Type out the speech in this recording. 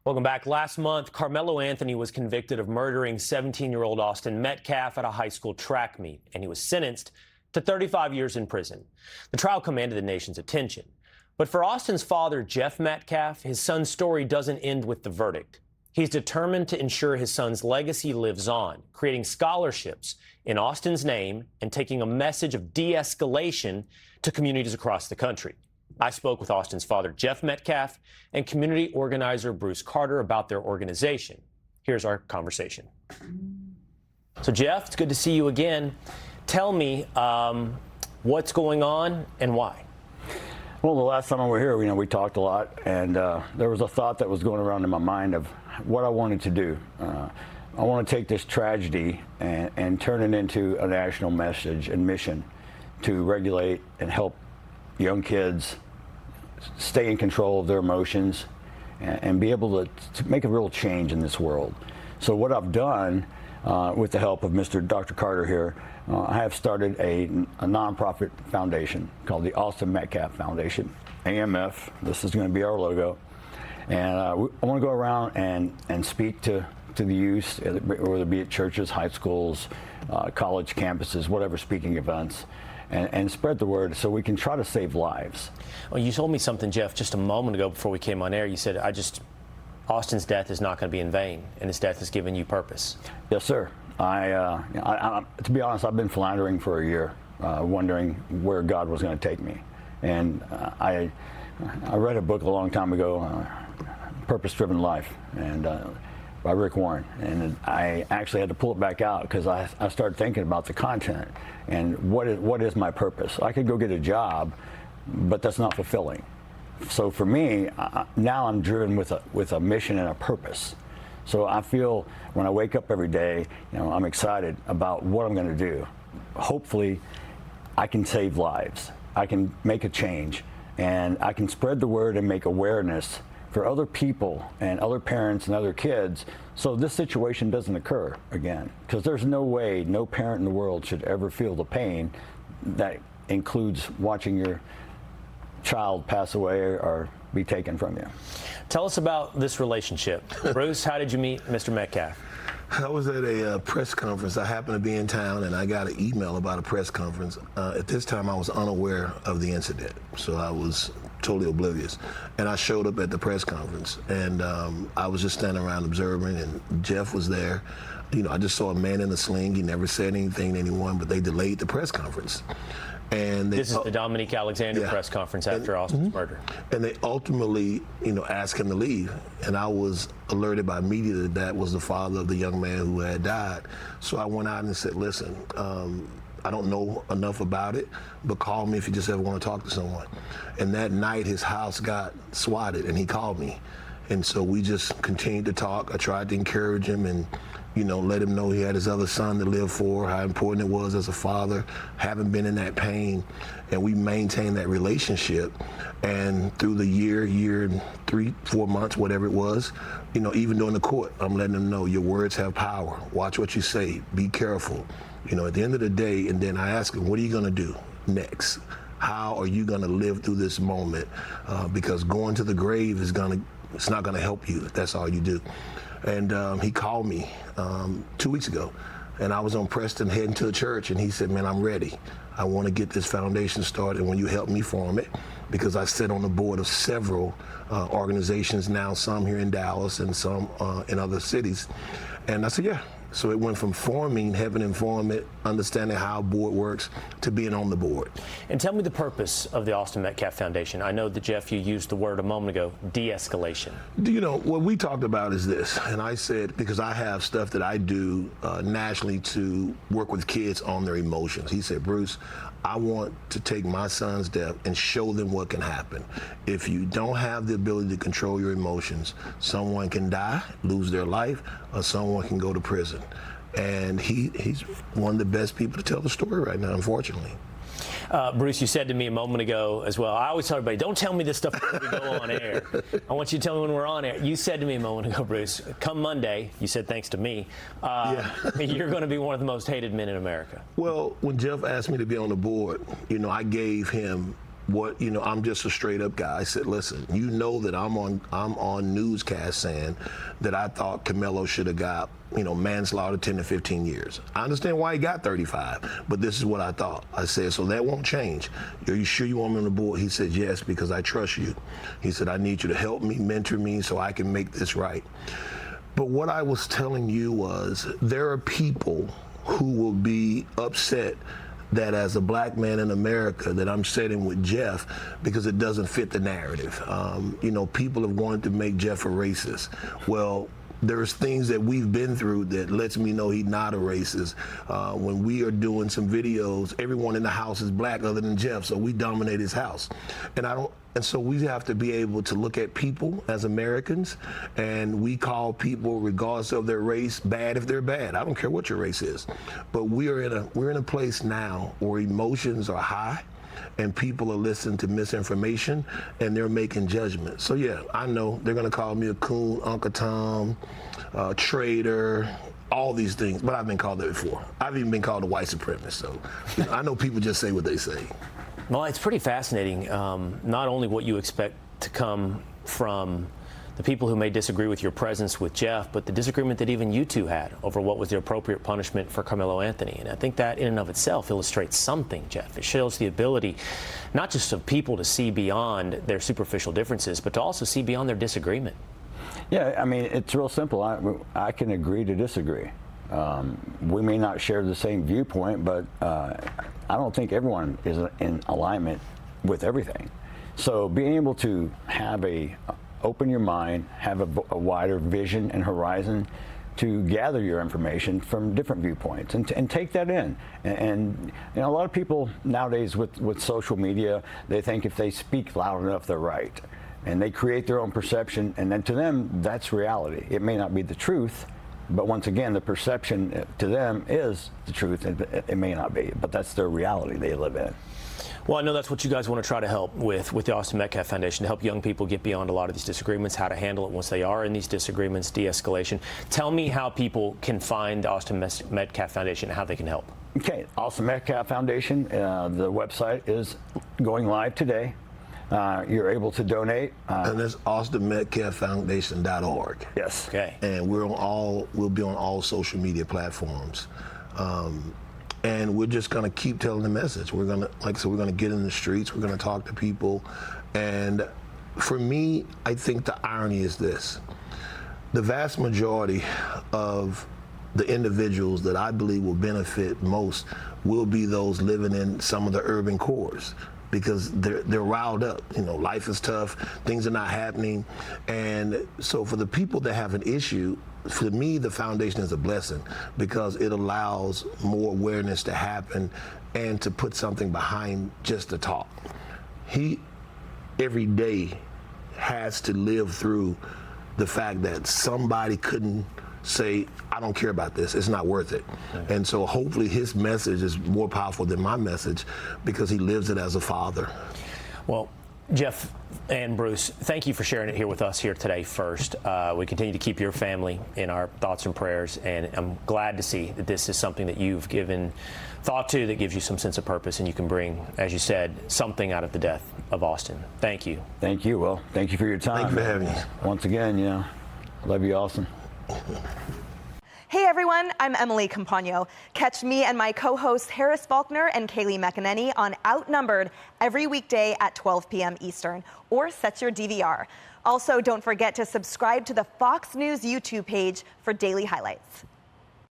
Welcome back. Last month, Carmelo Anthony was convicted of murdering 17-year-old Austin Metcalf at a high school track meet, and he was sentenced to 35 years in prison. The trial commanded the nation's attention. But for Austin's father, Jeff Metcalf, his son's story doesn't end with the verdict. He's determined to ensure his son's legacy lives on, creating scholarships in Austin's name and taking a message of de-escalation to communities across the country. I spoke with Austin's father, Jeff Metcalf, and community organizer Bruce Carter about their organization. Here's our conversation. So, Jeff, it's good to see you again. Tell me what's going on and why. Well, the last time I was here, we talked a lot, and there was a thought that was going around in my mind of what I wanted to do. I want to take this tragedy and turn it into a national message and mission to regulate and help young kids stay in control of their emotions and be able to make a real change in this world. So what I've done with the help of Dr. Carter here, I have started a nonprofit foundation called the Austin Metcalf Foundation, AMF. This is going to be our logo. And I want to go around and speak to the youth, whether it be at churches, high schools, college campuses, whatever speaking events, and spread the word so we can try to save lives. Well, you told me something, Jeff, just a moment ago before we came on air. You said, Austin's death is not going to be in vain, and his death has given you purpose. Yes, sir. To be honest, I've been floundering for a year, wondering where God was going to take me. And I read a book a long time ago, Purpose-Driven Life, and by Rick Warren, and I actually had to pull it back out because I started thinking about the content and what is my purpose. I could go get a job, but that's not fulfilling. So for me, now I'm driven with a mission and a purpose. So I feel when I wake up every day, I'm excited about what I'm going to do. Hopefully, I can save lives. I can make a change, and I can spread the word and make awareness for other people and other parents and other kids so this situation doesn't occur again. Because there's no way, no parent in the world should ever feel the pain that includes watching your child pass away or be taken from you. Tell us about this relationship. Bruce, how did you meet Mr. Metcalf? I was at a press conference. I happened to be in town, and I got an email about a press conference. At this time, I was unaware of the incident, so I was totally oblivious. And I showed up at the press conference, and I was just standing around observing, and Jeff was there. I just saw a man in a sling. He never said anything to anyone, but they delayed the press conference. And this is the Dominique Alexander press conference after Austin's murder. And they ultimately, asked him to leave. And I was alerted by media that that was the father of the young man who had died. So I went out and said, listen, I don't know enough about it, but call me if you just ever want to talk to someone. And that night, his house got swatted, and he called me. And so we just continued to talk. I tried to encourage him and, let him know he had his other son to live for, how important it was as a father, having been in that pain. And we maintained that relationship. And through the year and 3-4 months, whatever it was, even during the court, I'm letting him know your words have power. Watch what you say. Be careful. At the end of the day, and then I ask him, what are you going to do next? How are you going to live through this moment? Because going to the grave it's not going to help you if that's all you do. And he called me 2 weeks ago, and I was on Preston heading to a church, and he said, man, I'm ready. I want to get this foundation started. When you help me form it, because I sit on the board of several organizations now, some here in Dallas and some in other cities. And I said, yeah. So it went from forming, having informed it, understanding how a board works, to being on the board. And tell me the purpose of the Austin Metcalf Foundation. I know that, Jeff, you used the word a moment ago, de-escalation. What we talked about is this, and I said, because I have stuff that I do nationally to work with kids on their emotions. He said, Bruce, I want to take my son's death and show them what can happen. If you don't have the ability to control your emotions, someone can die, lose their life, or someone can go to prison. And he's one of the best people to tell the story right now, unfortunately. Bruce, you said to me a moment ago as well, I always tell everybody, don't tell me this stuff before we go on air. I want you to tell me when we're on air. You said to me a moment ago, Bruce, come Monday, you said thanks to me, you're going to be one of the most hated men in America. Well, when Jeff asked me to be on the board, I gave him what, you know, I'm just a straight up guy. I said, listen, you know that I'm on newscast saying that I thought Carmelo should have got, you know, manslaughter 10 to 15 years. I understand why he got 35, but this is what I thought. I said, so that won't change. Are you sure you want me on the board? He said, yes, because I trust you. He said, I need you to help me, mentor me, so I can make this right. But what I was telling you was there are people who will be upset that as a black man in America that I'm sitting with Jeff because it doesn't fit the narrative. You know, people have wanted to make Jeff a racist. Well, there's things that we've been through that lets me know he's not a racist. When we are doing some videos, everyone in the house is black other than Jeff, so we dominate his house. And so we have to be able to look at people as Americans, and we call people, regardless of their race, bad if they're bad. I don't care what your race is. But we're in a place now where emotions are high, and people are listening to misinformation, and they're making judgments. So yeah, I know they're gonna call me a coon, Uncle Tom, traitor, all these things, but I've been called that before. I've even been called a white supremacist, so you know, I know people just say what they say. Well, it's pretty fascinating, not only what you expect to come from the people who may disagree with your presence with Jeff, but the disagreement that even you two had over what was the appropriate punishment for Carmelo Anthony. And I think that in and of itself illustrates something, Jeff. It shows the ability not just of people to see beyond their superficial differences, but to also see beyond their disagreement. Yeah, I mean, it's real simple. I can agree to disagree. We may not share the same viewpoint, but I don't think everyone is in alignment with everything. So being able to have open your mind, have a wider vision and horizon to gather your information from different viewpoints and take that in. And you know, a lot of people nowadays with social media, they think if they speak loud enough, they're right. And they create their own perception, and then to them, that's reality. It may not be the truth, but once again, the perception to them is the truth. It may not be, but that's their reality they live in. Well, I know that's what you guys want to try to help with the Austin Metcalf Foundation, to help young people get beyond a lot of these disagreements, how to handle it once they are in these disagreements, de-escalation. Tell me how people can find the Austin Metcalf Foundation and how they can help. Okay, Austin Metcalf Foundation, the website is going live today. You're able to donate. And that's austinmetcalffoundation.org. Yes. Okay. And we'll be on all social media platforms. And we're just gonna keep telling the message. We're gonna, like I said, we're gonna get in the streets, we're gonna talk to people. And for me, I think the irony is this. The vast majority of the individuals that I believe will benefit most will be those living in some of the urban cores, because they're riled up. You know, life is tough, things are not happening. And so for the people that have an issue, for me, the foundation is a blessing because it allows more awareness to happen and to put something behind just the talk. He, every day, has to live through the fact that somebody couldn't say, I don't care about this, it's not worth it. Okay. And so hopefully his message is more powerful than my message because he lives it as a father. Well, Jeff and Bruce, thank you for sharing it here with us here today first. We continue to keep your family in our thoughts and prayers, and I'm glad to see that this is something that you've given thought to, that gives you some sense of purpose, and you can bring, as you said, something out of the death of Austin. Thank you. Thank you, Will. Thank you for your time. Thank you for having us. Once again, yeah, love you, Austin. Hey everyone, I'm Emily Campagno. Catch me and my co-hosts Harris Faulkner and Kaylee McEnany on Outnumbered every weekday at 12 p.m. Eastern, or set your DVR. Also, don't forget to subscribe to the Fox News YouTube page for daily highlights.